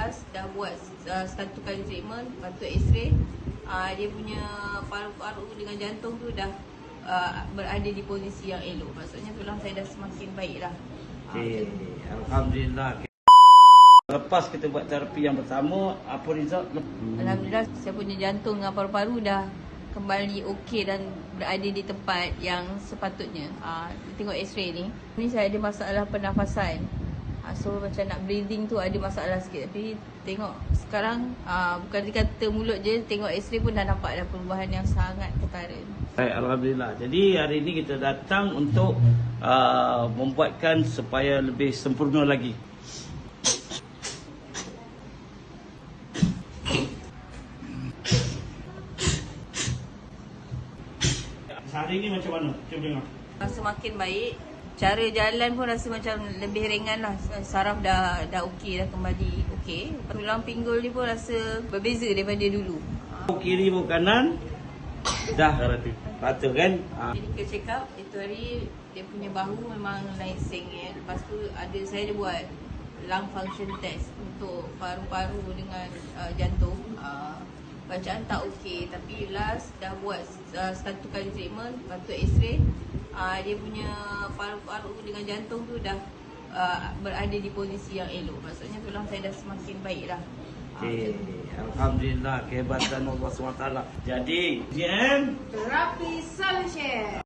last dah buat satu kali treatment, lepas tu x-ray. Dia punya paru-paru dengan jantung tu dah berada di posisi yang elok. Maksudnya tulang saya dah semakin baik lah. Okay. Alhamdulillah. Lepas kita buat terapi yang pertama, apa result? Alhamdulillah, saya punya jantung dengan paru-paru dah kembali okey dan berada di tempat yang sepatutnya. Tengok x-ray ni. Ni saya ada masalah pernafasan. So macam nak breathing tu ada masalah sikit. Tapi tengok sekarang bukan dikata mulut je, tengok x-ray pun dah nampak ada perubahan yang sangat ketara. Baik, Alhamdulillah. Jadi hari ini kita datang untuk membuatkan supaya lebih sempurna lagi. Hari ini macam mana? Cuba dengar. Rasa makin baik. Cara jalan pun rasa macam lebih ringan lah. Saraf dah okey, dah kembali okey. Tulang pinggul ni pun rasa berbeza daripada dulu. Kiri pun kanan dah rata kan? Medical check up itu hari dia punya bahu memang naik sengit. Lepas tu saya ada buat lung function test untuk paru-paru dengan jantung. Bacaan tak okey, tapi last dah buat satu kali treatment, lepas tu x-ray. Dia punya paru-paru dengan jantung tu dah berada di posisi yang elok. Maksudnya tulang saya dah semakin baik lah. Okay. Alhamdulillah, kehebatan Allah SWT. Jadi, GM Terapi Solution.